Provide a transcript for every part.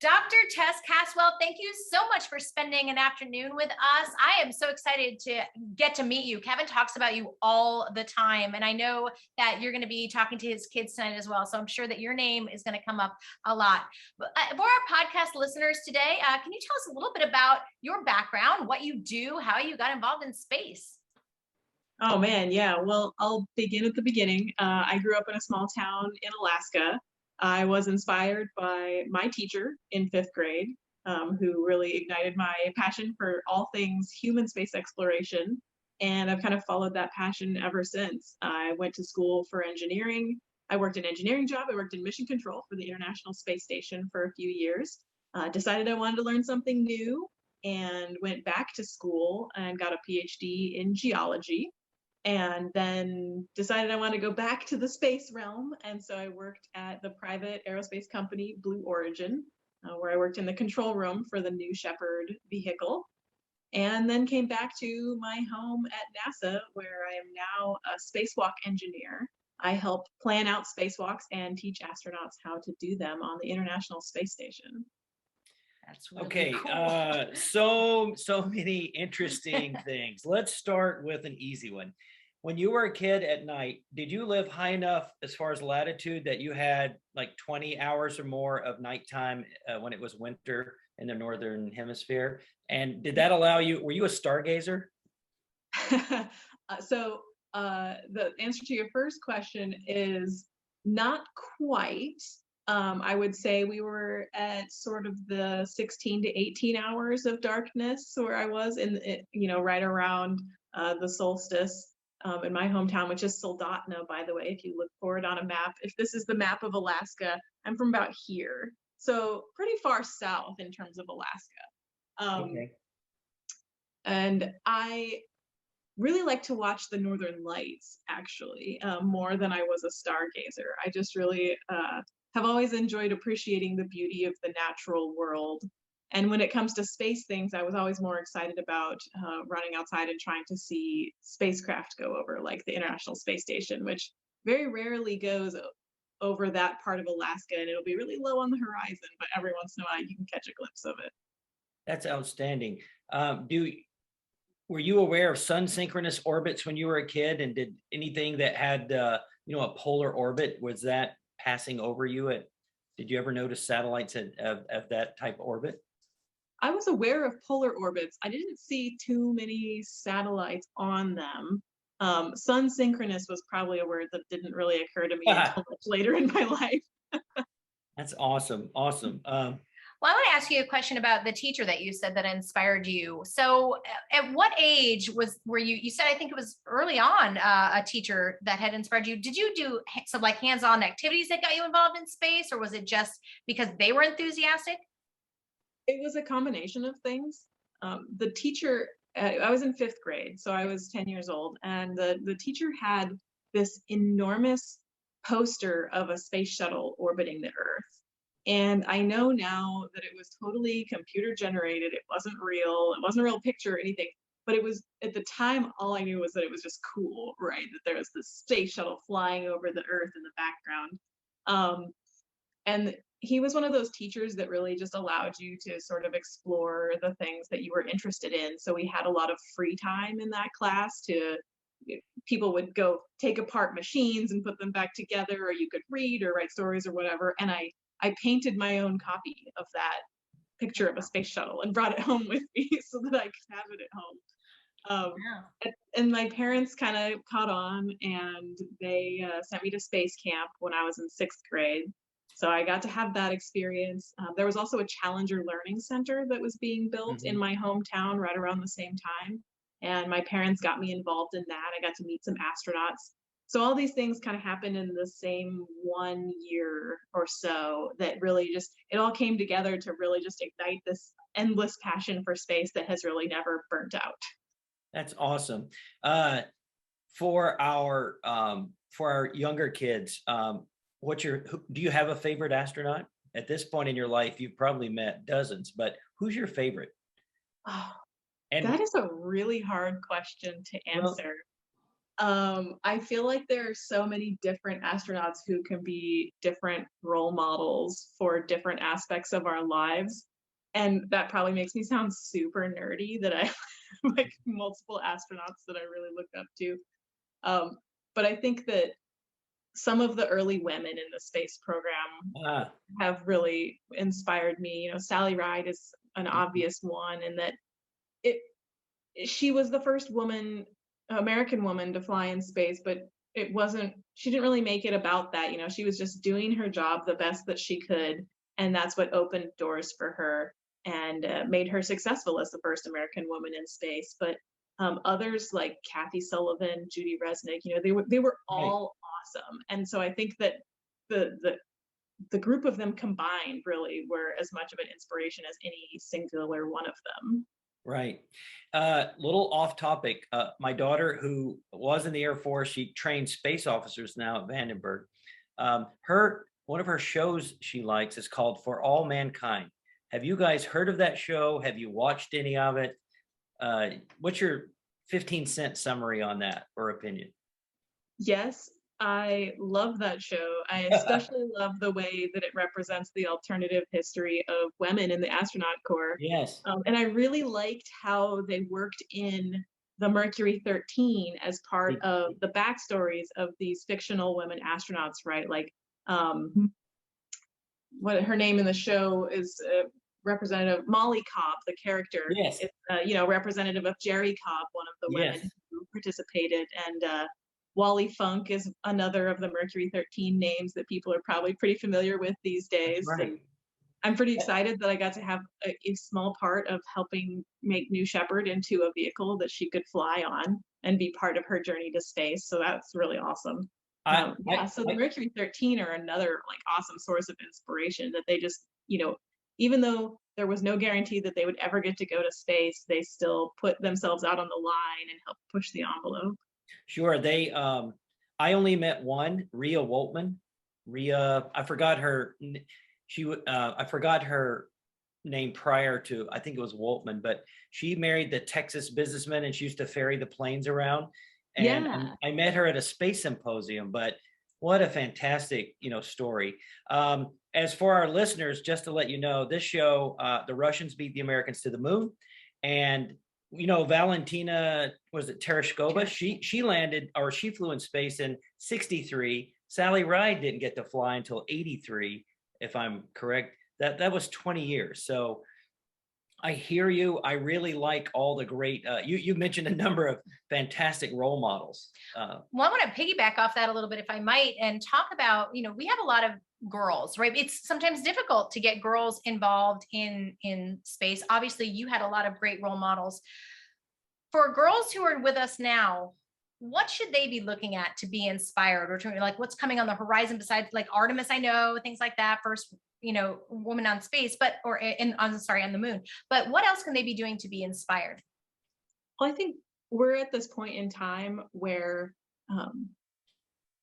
Dr. Tess Caswell, thank you so much for spending an afternoon with us. I am so excited to get to meet you. Kevin talks about you all the time, and I know that you're going to be talking to his kids tonight as well, so I'm sure that your name is going to come up a lot. For our podcast listeners today, can you tell us a little bit about your background, what you do, how you got involved in space? Oh man, yeah. Well, I'll begin at the beginning. I grew up in a small town in Alaska. I was inspired by my teacher in fifth grade, who really ignited my passion for all things human space exploration. And I've kind of followed that passion ever since. I went to school for engineering. I worked an engineering job. I worked in mission control for the International Space Station for a few years. Decided I wanted to learn something new and went back to school and got a PhD in geology, and then decided I wanted to go back to the space realm. And so I worked at the private aerospace company, Blue Origin, where I worked in the control room for the New Shepard vehicle. And then came back to my home at NASA, where I am now a spacewalk engineer. I help plan out spacewalks and teach astronauts how to do them on the International Space Station. That's really Okay, cool. so many interesting things. Let's start with an easy one. When you were a kid at night, did you live high enough as far as latitude that you had like 20 hours or more of nighttime when it was winter in the northern hemisphere? And did that allow you, were you a stargazer? So the answer to your first question is not quite. I would say we were at sort of the 16 to 18 hours of darkness where I was right around the solstice in my hometown, which is Soldotna, by the way, if you look for it on a map. If this is the map of Alaska, I'm from about here. So pretty far south in terms of Alaska. Okay. And I really like to watch the Northern Lights, actually, more than I was a stargazer. I just really have always enjoyed appreciating the beauty of the natural world. And when it comes to space things, I was always more excited about running outside and trying to see spacecraft go over, like the International Space Station, which very rarely goes over that part of Alaska, and it'll be really low on the horizon, but every once in a while you can catch a glimpse of it. That's outstanding. Were you aware of sun synchronous orbits when you were a kid, and did anything that had a polar orbit, was that passing over you? Did you ever notice satellites of that type of orbit? I was aware of polar orbits. I didn't see too many satellites on them. Sun synchronous was probably a word that didn't really occur to me until much later in my life. That's awesome. Awesome. Well, I want to ask you a question about the teacher that you said that inspired you. So at what age were you said, I think it was early on, a teacher that had inspired you. Did you do some like hands-on activities that got you involved in space, or was it just because they were enthusiastic? It was a combination of things. The teacher, I was in fifth grade, so I was 10 years old, and the teacher had this enormous poster of a space shuttle orbiting the Earth. And I know now that it was totally computer generated. It wasn't real. It wasn't a real picture or anything. But it was, at the time, all I knew was that it was just cool, right? That there was this space shuttle flying over the Earth in the background. And he was one of those teachers that really just allowed you to sort of explore the things that you were interested in. So we had a lot of free time in that class people would go take apart machines and put them back together, or you could read or write stories or whatever. And I painted my own copy of that picture of a space shuttle and brought it home with me so that I could have it at home. And my parents kind of caught on, and they sent me to space camp when I was in sixth grade. So I got to have that experience. There was also a Challenger Learning Center that was being built in my hometown right around the same time. And my parents got me involved in that. I got to meet some astronauts. So all these things kind of happened in the same 1 year or so that really it all came together to really just ignite this endless passion for space that has really never burnt out. That's awesome. For our younger kids, do you have a favorite astronaut? At this point in your life, you've probably met dozens, but who's your favorite? Oh, that is a really hard question to answer. I feel like there are so many different astronauts who can be different role models for different aspects of our lives. And that probably makes me sound super nerdy that I have like multiple astronauts that I really look up to. But I think that some of the early women in the space program Ah, have really inspired me. You know, Sally Ride is an obvious one, and that it she was the first woman, American woman, to fly in space, but it wasn't, she didn't really make it about that. You know, she was just doing her job the best that she could. And that's what opened doors for her and made her successful as the first American woman in space. But others like Kathy Sullivan, Judy Resnick, you know, they were right. all awesome. And so I think that the group of them combined really were as much of an inspiration as any singular one of them. Right. Little off topic. My daughter, who was in the Air Force, she trains space officers now at Vandenberg. Her one of her shows she likes is called For All Mankind. Have you guys heard of that show? Have you watched any of it? What's your 15-cent summary on that or opinion? Yes, I love that show. I especially love the way that it represents the alternative history of women in the astronaut corps. Yes. And I really liked how they worked in the Mercury 13 as part of the backstories of these fictional women astronauts, right? Like, what her name in the show is Representative Molly Cobb, the character. Yes. It's, you know, representative of Jerry Cobb, one of the Yes. women who participated. And Wally Funk is another of the Mercury 13 names that people are probably pretty familiar with these That's days. right. And I'm pretty excited that I got to have a small part of helping make New Shepard into a vehicle that she could fly on and be part of her journey to space. So that's really awesome. I, Yeah, so the I Mercury 13 are another like awesome source of inspiration that they just, you know, even though there was no guarantee that they would ever get to go to space, they still put themselves out on the line and help push the envelope. sure I only met one, Rhea Woltman. Rhea, I forgot her. I forgot her name prior to. I think it was Woltman, but she married the Texas businessman, and she used to ferry the planes around. And Yeah. I met her at a space symposium. But what a fantastic, story. As for our listeners, just to let you know, this show, the Russians beat the Americans to the moon, and Valentina, was it Tereshkova? She landed, or she flew in space in 63. Sally Ride didn't get to fly until 83, if I'm correct. That was 20 years. So I hear you. I really like all the great, you mentioned a number of fantastic role models. Well, I want to piggyback off that a little bit, if I might, and talk about, we have a lot of girls, right? It's sometimes difficult to get girls involved in space. Obviously, you had a lot of great role models. For girls who are with us now, what should they be looking at to be inspired, or to like what's coming on the horizon besides like Artemis? I know things like that, first, woman on space, but on the moon. But what else can they be doing to be inspired? Well, I think we're at this point in time where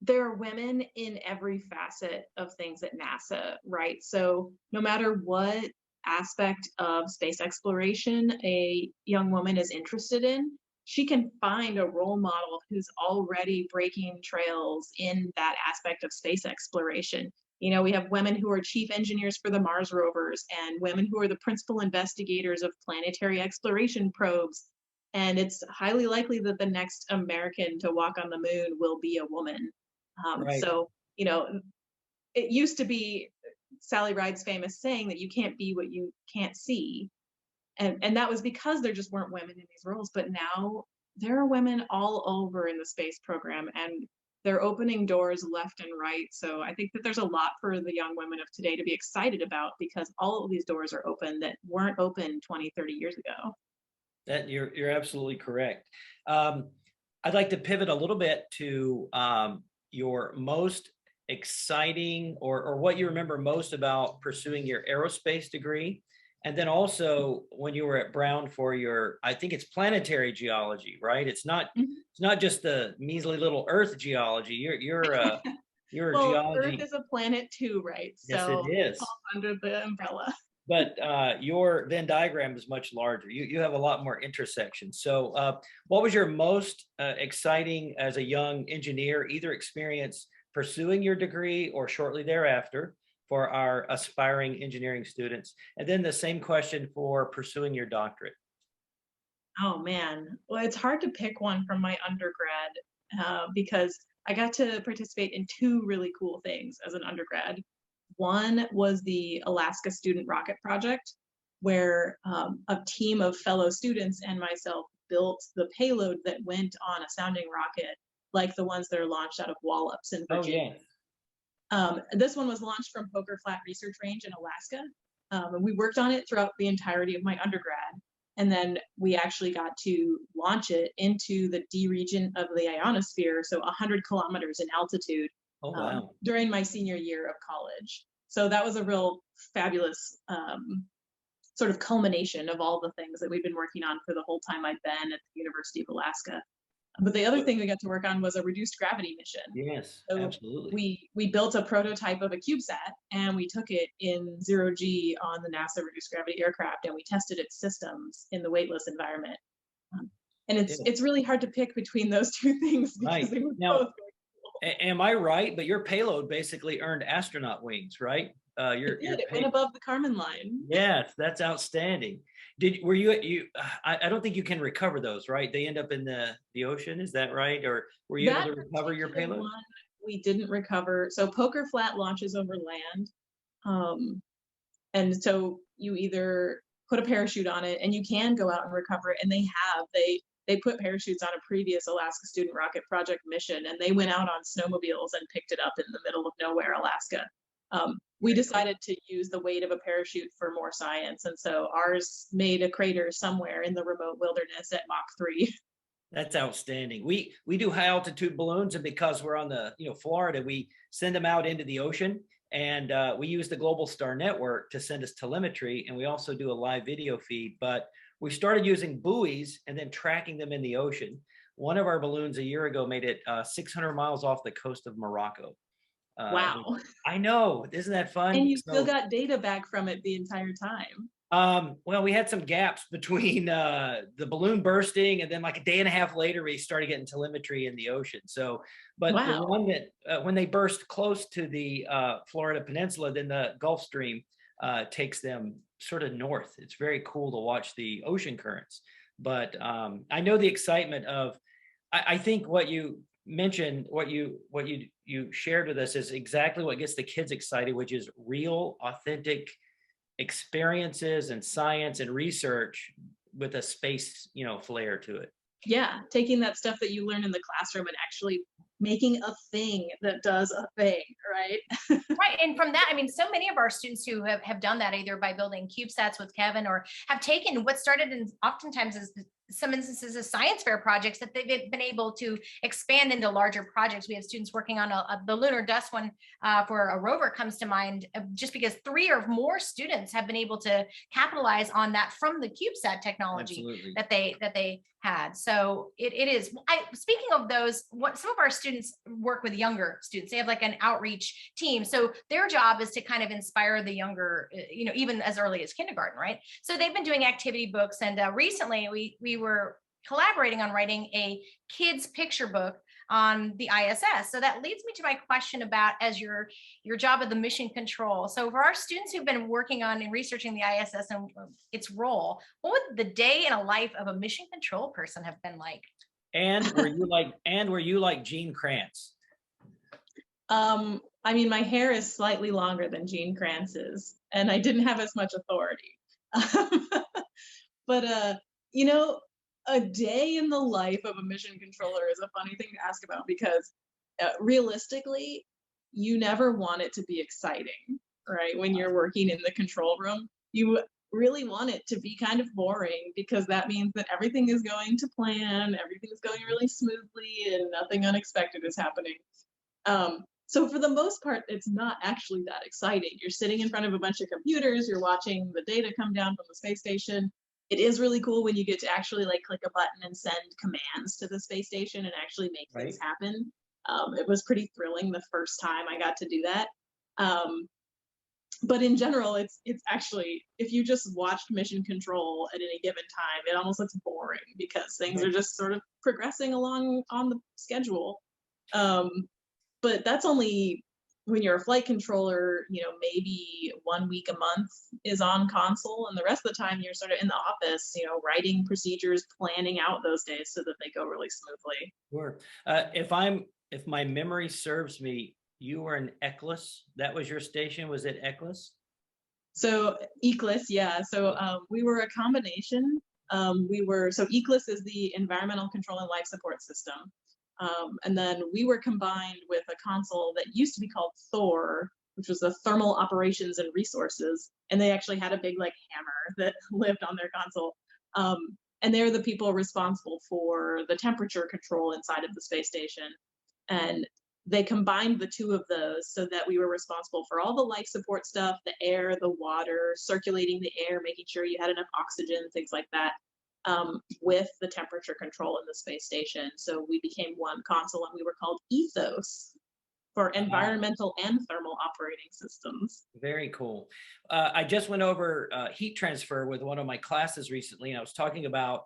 there are women in every facet of things at NASA, right? So no matter what aspect of space exploration a young woman is interested in, she can find a role model who's already breaking trails in that aspect of space exploration. You know, we have women who are chief engineers for the Mars rovers and women who are the principal investigators of planetary exploration probes. And it's highly likely that the next American to walk on the moon will be a woman. Right. So, it used to be Sally Ride's famous saying that you can't be what you can't see. And that was because there just weren't women in these roles. But now there are women all over in the space program, and they're opening doors left and right. So I think that there's a lot for the young women of today to be excited about, because all of these doors are open that weren't open 20, 30 years ago. That you're absolutely correct. I'd like to pivot a little bit to your most exciting, or what you remember most about pursuing your aerospace degree. And then also when you were at Brown for your, I think it's planetary geology, right? It's not just the measly little Earth geology. You're a Well, Earth geology. is a planet too, right? Yes, it So it is. falls under the umbrella. but your Venn diagram is much larger. You have a lot more intersections. So what was your most exciting as a young engineer, either experience pursuing your degree or shortly thereafter for our aspiring engineering students? And then the same question for pursuing your doctorate. Oh man, well, it's hard to pick one from my undergrad because I got to participate in two really cool things as an undergrad. One was the Alaska Student Rocket Project, where a team of fellow students and myself built the payload that went on a sounding rocket, like the ones that are launched out of Wallops in Oh, Virginia. yeah. This one was launched from Poker Flat Research Range in Alaska, and we worked on it throughout the entirety of my undergrad. And then we actually got to launch it into the D region of the ionosphere, so 100 kilometers in altitude, Oh, wow. during my senior year of college. So that was a real fabulous sort of culmination of all the things that we've been working on for the whole time I've been at the University of Alaska. But the other thing we got to work on was a reduced gravity mission. Yes, So absolutely. we built a prototype of a CubeSat and we took it in 0G on the NASA reduced gravity aircraft and we tested its systems in the weightless environment. And Yeah. it's really hard to pick between those two things because Right. they were Now, both really cool. am I right? But your payload basically earned astronaut wings, right? It went above the Kármán line. Yes, that's outstanding. Were you I don't think you can recover those, right? They end up in the ocean, is that right? Or were you able That to recover your particular payload? one we didn't recover. So Poker Flat launches over land. And so you either put a parachute on it and you can go out and recover it. And they put parachutes on a previous Alaska Student Rocket Project mission and they went out on snowmobiles and picked it up in the middle of nowhere, Alaska. We decided to use the weight of a parachute for more science. And so ours made a crater somewhere in the remote wilderness at Mach 3. That's outstanding. We do high altitude balloons, and because we're on the Florida, we send them out into the ocean, and we use the Global Star Network to send us telemetry, and we also do a live video feed. But we started using buoys and then tracking them in the ocean. One of our balloons a year ago made it 600 miles off the coast of Morocco. Wow. I know, isn't that fun? And you still So, got data back from it the entire time. well, we had some gaps between the balloon bursting and then like a day and a half later, we started getting telemetry in the ocean. So, but the Wow. one that when they burst close to the Florida Peninsula, then the Gulf Stream takes them sort of north. It's very cool to watch the ocean currents. But I know the excitement of, I think what you mentioned, what you shared with us is exactly what gets the kids excited, which is real, authentic experiences and science and research with a space, flair to it. Yeah, taking that stuff that you learn in the classroom and actually making a thing that does a thing, right? Right. And from that, I mean, so many of our students who have done that either by building CubeSats with Kevin or have taken what started in oftentimes as some instances of science fair projects that they've been able to expand into larger projects. We have students working on the lunar dust one for a rover comes to mind, just because 3 or more students have been able to capitalize on that from the CubeSat technology. Absolutely. that they had. So it is. Speaking of those, what some of our students work with younger students. They have like an outreach team. So their job is to kind of inspire the younger, even as early as kindergarten, right? So they've been doing activity books, and recently we were collaborating on writing a kids picture book on the ISS. So that leads me to my question about as your job of the mission control. So for our students who've been working on and researching the ISS and its role, what would the day in a life of a mission control person have been like? And were you like Gene Kranz? I mean, my hair is slightly longer than Gene Kranz's, and I didn't have as much authority. But a day in the life of a mission controller is a funny thing to ask about because realistically, you never want it to be exciting, right? When you're working in the control room, you really want it to be kind of boring because that means that everything is going to plan, everything is going really smoothly, and nothing unexpected is happening. So for the most part, it's not actually that exciting. You're sitting in front of a bunch of computers, you're watching the data come down from the space station. It is really cool when you get to actually like click a button and send commands to the space station and actually make things happen. It was pretty thrilling the first time I got to do that. But in general, it's actually, if you just watched mission control at any given time, it almost looks boring because things are just sort of progressing along on the schedule. But that's only when you're a flight controller, maybe 1 week a month is on console, and the rest of the time you're sort of in the office, writing procedures, planning out those days so that they go really smoothly. Sure. If my memory serves me, you were in ECLIS. That was your station. Was it ECLIS? So ECLIS, yeah. So we were a combination. So ECLIS is the Environmental Control and Life Support System. And then we were combined with a console that used to be called Thor, which was the Thermal Operations and Resources. And they actually had a big hammer that lived on their console. And they're the people responsible for the temperature control inside of the space station. And they combined the two of those so that we were responsible for all the life support stuff, the air, the water, circulating the air, making sure you had enough oxygen, things like that, with the temperature control in the space station. So we became one console, and we were called Ethos for environmental and thermal operating systems. Very cool. I just went over heat transfer with one of my classes recently, and I was talking about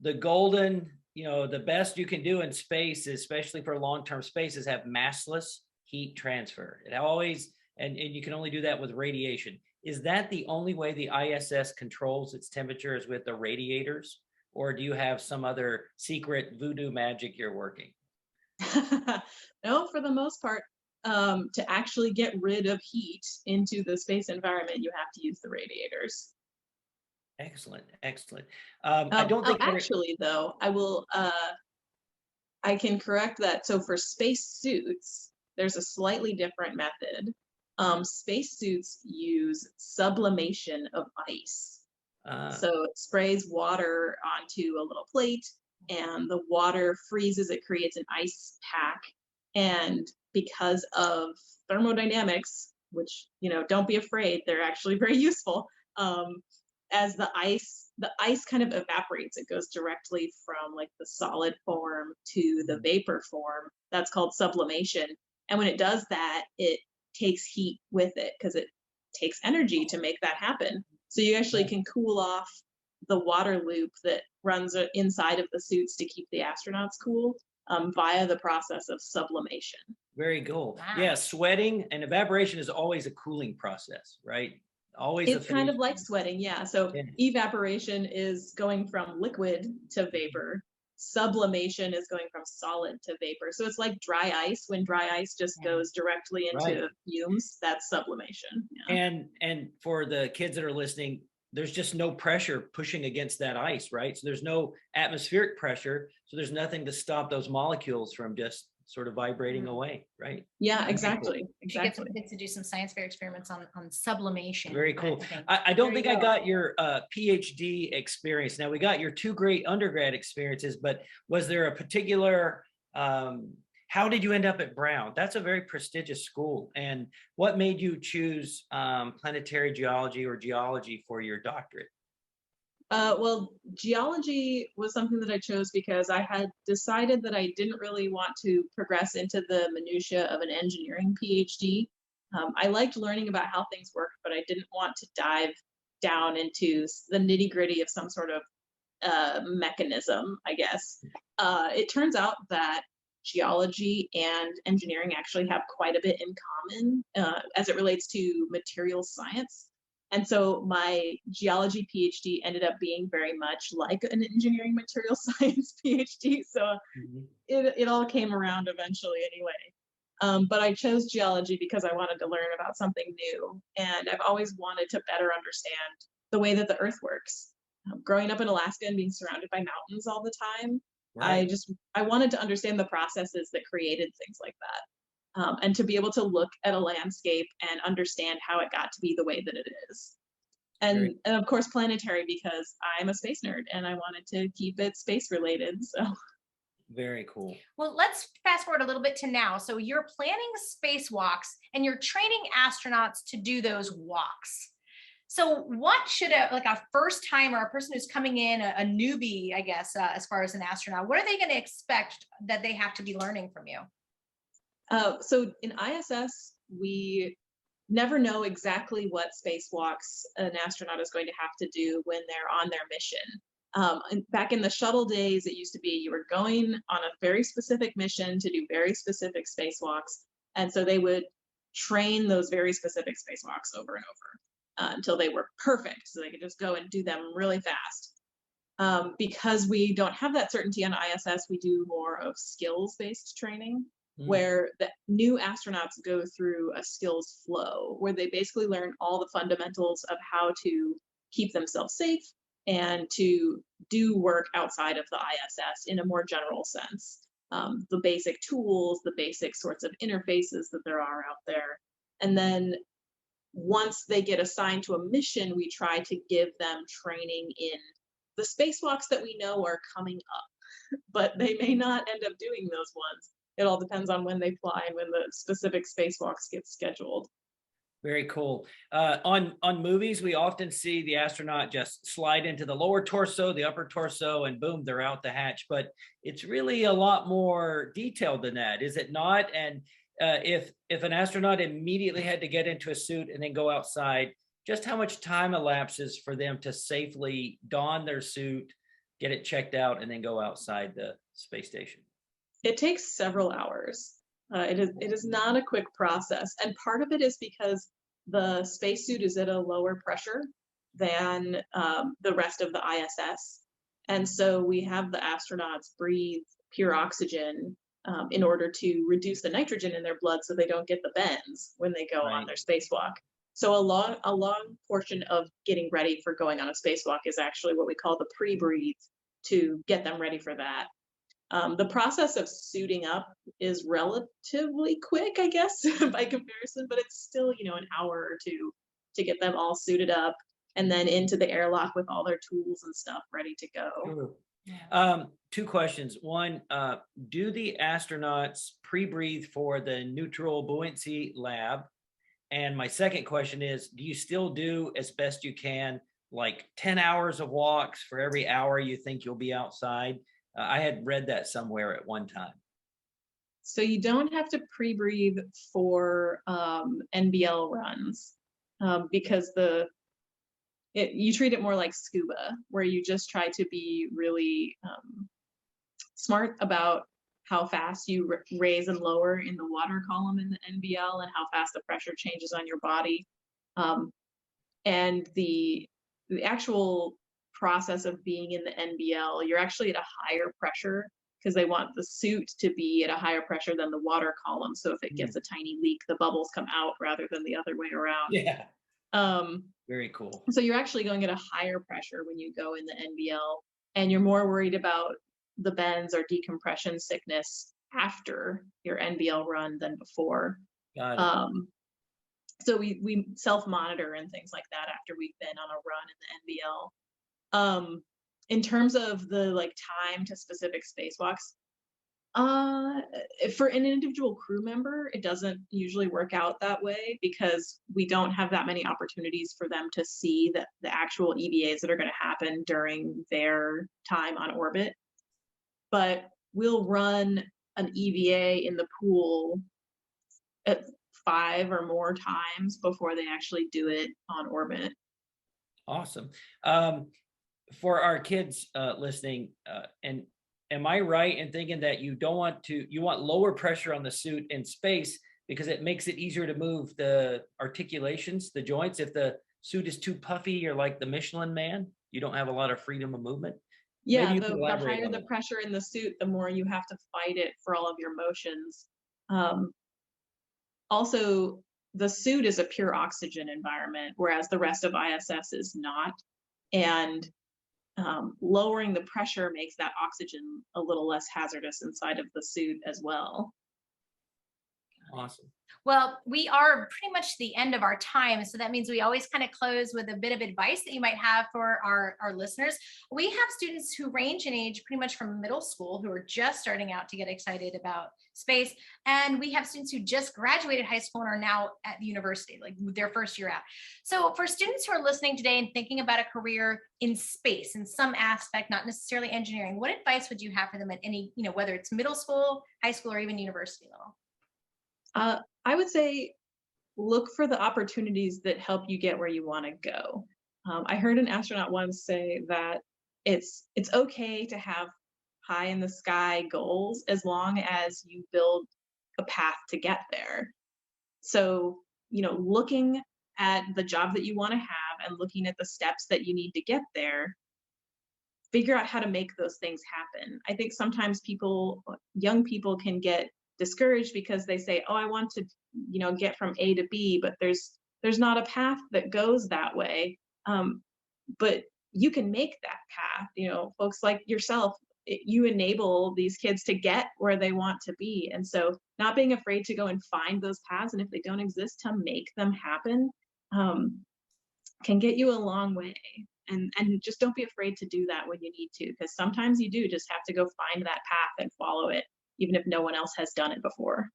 the golden, the best you can do in space, especially for long-term space, is have massless heat transfer. It always, and you can only do that with radiation. Is that the only way the ISS controls its temperature, is with the radiators? Or do you have some other secret voodoo magic you're working? No, for the most part, to actually get rid of heat into the space environment, you have to use the radiators. Excellent, excellent. I don't think actually, though, I can correct that. So for space suits, there's a slightly different method. Space suits use sublimation of ice. So it sprays water onto a little plate, and the water freezes, it creates an ice pack. And because of thermodynamics, which, don't be afraid, they're actually very useful. As the ice kind of evaporates, it goes directly from the solid form to the vapor form. That's called sublimation. And when it does that, it takes heat with it because it takes energy to make that happen. So you actually can cool off the water loop that runs inside of the suits to keep the astronauts cool via the process of sublimation. Very cool. Wow. Yeah, sweating and evaporation is always a cooling process, right? Always. It's kind of like sweating, yeah. So evaporation is going from liquid to vapor. Sublimation is going from solid to vapor. So it's like dry ice. When dry ice just goes directly into fumes, that's sublimation. Yeah. And for the kids that are listening, there's just no pressure pushing against that ice, right? So there's no atmospheric pressure. So there's nothing to stop those molecules from just sort of vibrating away, right? Yeah, exactly. Cool. Exactly. Get some kids to do some science fair experiments on sublimation. Very cool. I don't think I got your PhD experience. Now, we got your 2 great undergrad experiences, but was there a particular, how did you end up at Brown? That's a very prestigious school. And what made you choose planetary geology or geology for your doctorate? Well, geology was something that I chose because I had decided that I didn't really want to progress into the minutia of an engineering PhD. I liked learning about how things work, but I didn't want to dive down into the nitty-gritty of some sort of mechanism, I guess. It turns out that geology and engineering actually have quite a bit in common as it relates to materials science. And so my geology PhD ended up being very much like an engineering material science PhD. So it all came around eventually anyway. But I chose geology because I wanted to learn about something new. And I've always wanted to better understand the way that the Earth works. Growing up in Alaska and being surrounded by mountains all the time, I wanted to understand the processes that created things like that. And to be able to look at a landscape and understand how it got to be the way that it is. And of course, planetary, because I'm a space nerd and I wanted to keep it space related. So very cool. Well, let's fast forward a little bit to now. So you're planning spacewalks and you're training astronauts to do those walks. So what should a first timer, a person who's coming in, a newbie, I guess, as far as an astronaut, what are they going to expect that they have to be learning from you? So in ISS, we never know exactly what spacewalks an astronaut is going to have to do when they're on their mission. And back in the shuttle days, it used to be you were going on a very specific mission to do very specific spacewalks. And so they would train those very specific spacewalks over and over until they were perfect. So they could just go and do them really fast. Because we don't have that certainty on ISS, we do more of skills-based training, where the new astronauts go through a skills flow, where they basically learn all the fundamentals of how to keep themselves safe and to do work outside of the ISS in a more general sense. The basic tools, the basic sorts of interfaces that there are out there. And then once they get assigned to a mission, we try to give them training in the spacewalks that we know are coming up, but they may not end up doing those ones. It all depends on when they fly and when the specific spacewalks get scheduled. Very cool. On movies, we often see the astronaut just slide into the lower torso, the upper torso, and boom, they're out the hatch. But it's really a lot more detailed than that, is it not? And if an astronaut immediately had to get into a suit and then go outside, just how much time elapses for them to safely don their suit, get it checked out, and then go outside the space station? It takes several hours. It is not a quick process. And part of it is because the spacesuit is at a lower pressure than the rest of the ISS. And so we have the astronauts breathe pure oxygen in order to reduce the nitrogen in their blood so they don't get the bends when they go on their spacewalk. So a long portion of getting ready for going on a spacewalk is actually what we call the pre-breathe, to get them ready for that. The process of suiting up is relatively quick, I guess, by comparison, but it's still, an hour or two to get them all suited up and then into the airlock with all their tools and stuff ready to go. Two questions. One, do the astronauts pre-breathe for the neutral buoyancy lab? And my second question is, do you still do as best you can, like 10 hours of walks for every hour you think you'll be outside? I had read that somewhere at one time. So you don't have to pre-breathe for NBL runs because you treat it more like scuba, where you just try to be really smart about how fast you raise and lower in the water column in the NBL and how fast the pressure changes on your body. And the actual process of being in the NBL, you're actually at a higher pressure because they want the suit to be at a higher pressure than the water column. So if it gets a tiny leak, the bubbles come out rather than the other way around. Yeah. Very cool. So you're actually going at a higher pressure when you go in the NBL, and you're more worried about the bends or decompression sickness after your NBL run than before. Got it. So we self-monitor and things like that after we've been on a run in the NBL. In terms of the time to specific spacewalks, for an individual crew member, it doesn't usually work out that way because we don't have that many opportunities for them to see the actual EVAs that are going to happen during their time on orbit. But we'll run an EVA in the pool at 5 or more times before they actually do it on orbit. Awesome. For our kids listening, and am I right in thinking that you want lower pressure on the suit in space because it makes it easier to move the articulations, the joints? If the suit is too puffy, you're like the Michelin Man, you don't have a lot of freedom of movement. Yeah, the higher the pressure in the suit, the more you have to fight it for all of your motions. Also, the suit is a pure oxygen environment, whereas the rest of ISS is not. And lowering the pressure makes that oxygen a little less hazardous inside of the suit as well. Awesome. Well, we are pretty much the end of our time. So that means we always kind of close with a bit of advice that you might have for our listeners. We have students who range in age pretty much from middle school who are just starting out to get excited about space. And we have students who just graduated high school and are now at the university, like their first year out. So for students who are listening today and thinking about a career in space in some aspect, not necessarily engineering, what advice would you have for them at any, whether it's middle school, high school, or even university level? I would say look for the opportunities that help you get where you want to go. I heard an astronaut once say that it's okay to have pie in the sky goals as long as you build a path to get there. So, looking at the job that you want to have and looking at the steps that you need to get there, figure out how to make those things happen. I think sometimes young people can get discouraged because they say, "Oh, I want to, get from A to B," but there's not a path that goes that way. But you can make that path. Folks like yourself, you enable these kids to get where they want to be, and so not being afraid to go and find those paths, and if they don't exist, to make them happen, can get you a long way. And just don't be afraid to do that when you need to, because sometimes you do just have to go find that path and follow it, even if no one else has done it before.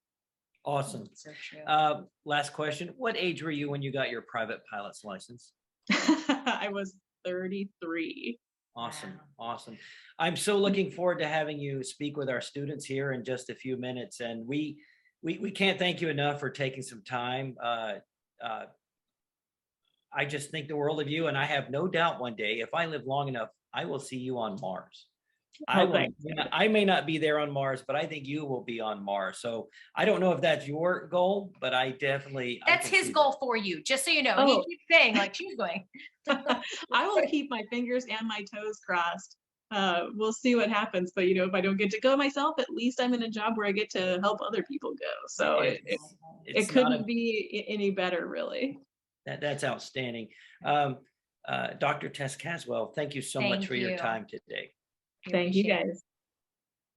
Awesome. So true. Last question. What age were you when you got your private pilot's license? I was 33. Awesome. Wow. Awesome. I'm so looking forward to having you speak with our students here in just a few minutes. And we can't thank you enough for taking some time. I just think the world of you, and I have no doubt one day, if I live long enough, I will see you on Mars. I may not be there on Mars, but I think you will be on Mars. So I don't know if that's your goal, but I definitely. That's his goal for you, just so you know. He keeps saying, like, she's going. I will keep my fingers and my toes crossed. We'll see what happens. But, if I don't get to go myself, at least I'm in a job where I get to help other people go. So it couldn't be any better, really. That's outstanding. Dr. Tess Caswell, thank you so much for your time today. Thank you, guys.